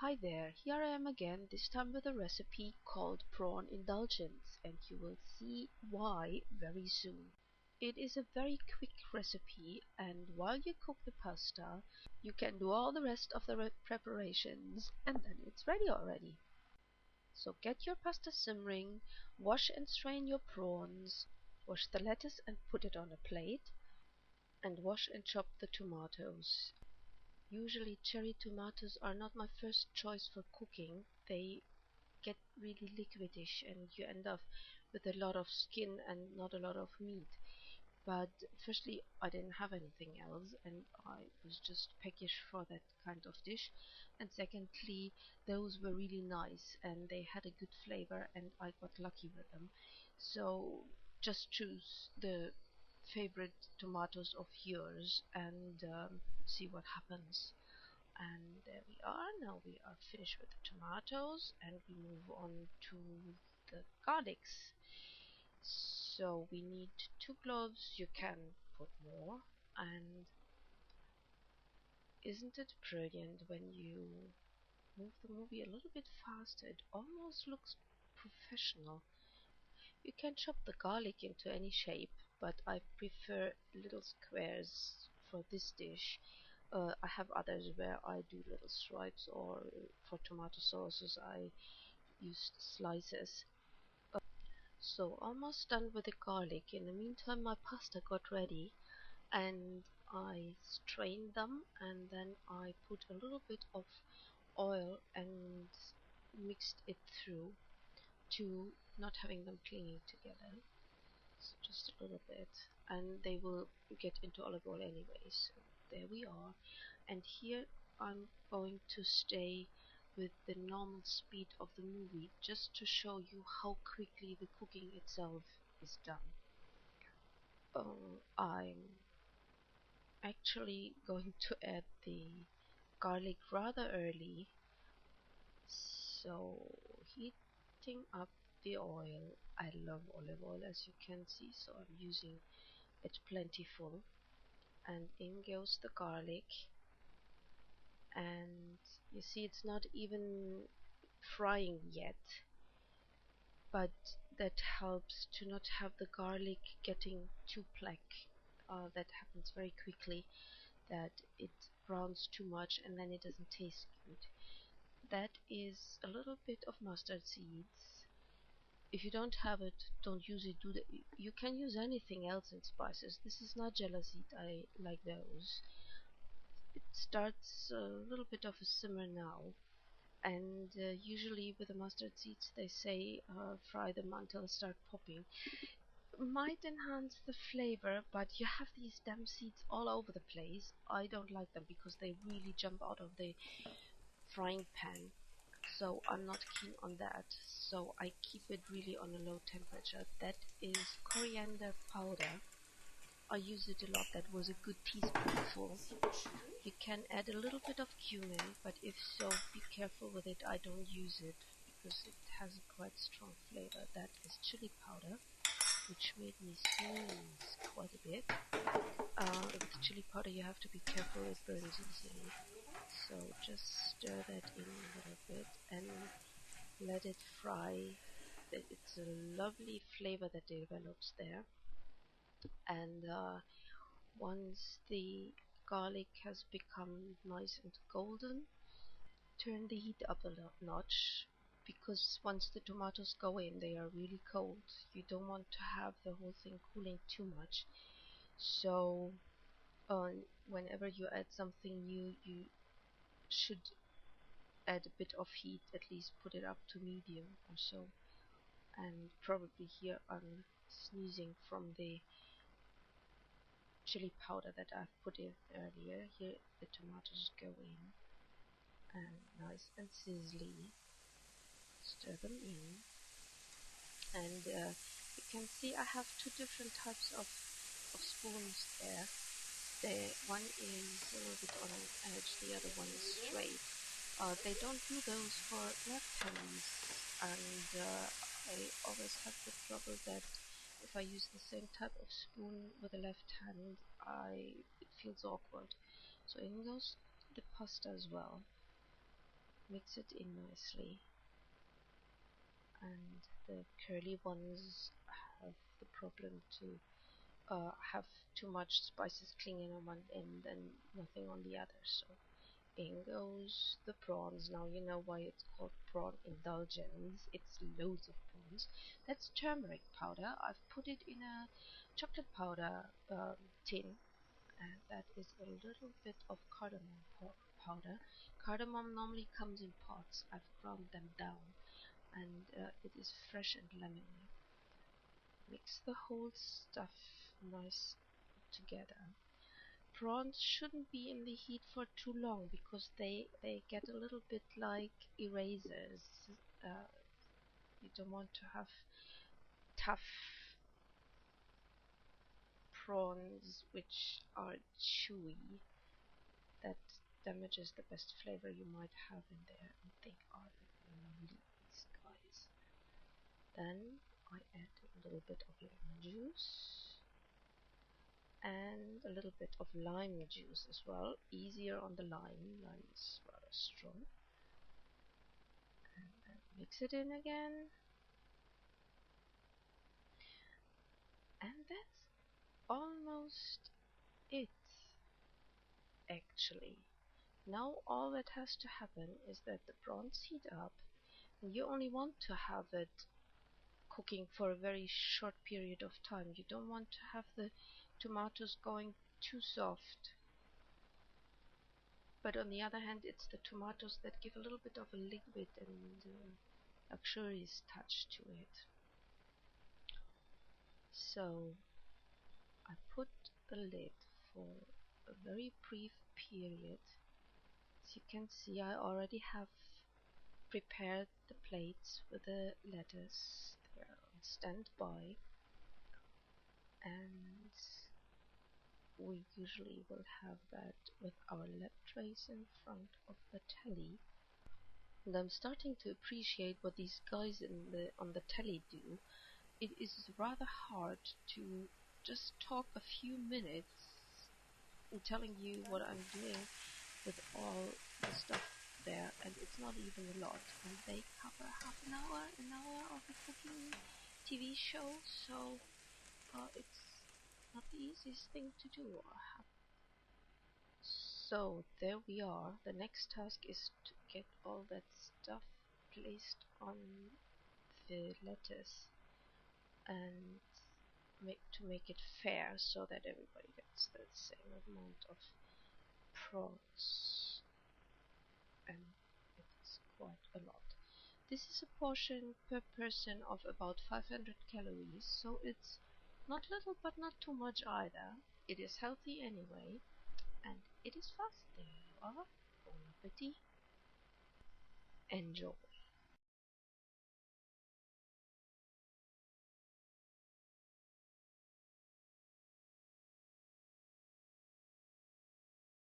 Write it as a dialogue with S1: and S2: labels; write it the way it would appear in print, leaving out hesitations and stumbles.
S1: Hi there, here I am again, this time with a recipe called Prawn Indulgence, and you will see why very soon. It is a very quick recipe, and while you cook the pasta, you can do all the rest of the preparations, and then it's ready already. So get your pasta simmering, wash and strain your prawns, wash the lettuce and put it on a plate, and wash and chop the tomatoes. Usually cherry tomatoes are not my first choice for cooking. They get really liquidish and you end up with a lot of skin and not a lot of meat. But firstly, I didn't have anything else and I was just peckish for that kind of dish. And secondly, those were really nice and they had a good flavor and I got lucky with them. So just choose the favorite tomatoes of yours and see what happens. And there we are. Now we are finished with the tomatoes and we move on to the garlics. So we need 2 cloves. You can put more. And isn't it brilliant when you move the movie a little bit faster? It almost looks professional. You can chop the garlic into any shape, but I prefer little squares for this dish. I have others where I do little stripes, or for tomato sauces I use slices. So almost done with the garlic. In the meantime my pasta got ready and I strained them and then I put a little bit of oil and mixed it through to not having them clinging together. So just a little bit, and they will get into olive oil anyway. So there we are. And here I'm going to stay with the normal speed of the movie just to show you how quickly the cooking itself is done. I'm actually going to add the garlic rather early, so heating up the oil. I love olive oil, as you can see, so I'm using it plentiful. And in goes the garlic, and you see it's not even frying yet, but that helps to not have the garlic getting too black. That happens very quickly, that it browns too much and then it doesn't taste good. That is a little bit of mustard seeds. If you don't have it, don't use it. You can use anything else in spices. This is not seed. I like those. It starts a little bit of a simmer now, and usually with the mustard seeds they say fry them until they start popping. Might enhance the flavor, but you have these damn seeds all over the place. I don't like them because they really jump out of the frying pan, so I'm not keen on that. So I keep it really on a low temperature. That is coriander powder. I use it a lot. That was a good teaspoonful. You can add a little bit of cumin, but if so, be careful with it. I don't use it because it has a quite strong flavor. That is chili powder, which made me sneeze quite a bit. With chili powder you have to be careful, it burns easily. So just stir that in a little bit and let it fry. It's a lovely flavor that develops there. And once the garlic has become nice and golden, turn the heat up a notch, because once the tomatoes go in they are really cold. You don't want to have the whole thing cooling too much. So whenever you add something new, you should add a bit of heat, at least put it up to medium or so. And probably here I'm sneezing from the chili powder that I've put in earlier. Here the tomatoes go in and nice and sizzly. Stir them in, and you can see I have 2 different types of spoons there. The one is a little bit on an edge, the other one is straight. They don't do those for left hands, and I always have the trouble that if I use the same type of spoon with the left hand, it feels awkward. So in goes the pasta as well. mix it in nicely. And the curly ones have the problem to have too much spices clinging on one end and nothing on the other. So in goes the prawns. Now you know why it's called prawn indulgence. It's loads of prawns. That's turmeric powder. I've put it in a chocolate powder tin, and that is a little bit of cardamom powder. Cardamom normally comes in pots. I've ground them down, and it is fresh and lemony. Mix the whole stuff nice together. Prawns shouldn't be in the heat for too long because they get a little bit like erasers. Uh, you don't want to have tough prawns which are chewy. That damages the best flavor you might have in there, and they are lovely, these guys. Then I add a little bit of lemon juice and a little bit of lime juice as well. Easier on the lime. Lime is rather strong. And then mix it in again. And that's almost it, actually. Now all that has to happen is that the prawns heat up. And you only want to have it cooking for a very short period of time. You don't want to have the tomatoes going too soft. But on the other hand, it's the tomatoes that give a little bit of a liquid and luxurious touch to it. So I put a lid for a very brief period. As you can see, I already have prepared the plates with the lettuce. They are on standby, and we usually will have that with our lap trays in front of the telly. And I'm starting to appreciate what these guys on the telly do. It is rather hard to just talk a few minutes in telling you what I'm doing with all the stuff there, and it's not even a lot. And they cover half an hour of a cooking TV show, so it's not the easiest thing to do. So there we are. The next task is to get all that stuff placed on the lettuce and make it fair so that everybody gets the same amount of prawns, and it's quite a lot. This is a portion per person of about 500 calories, so it's not little but not too much either. It is healthy anyway, and it is fast. There you are. Bon appetit. Enjoy.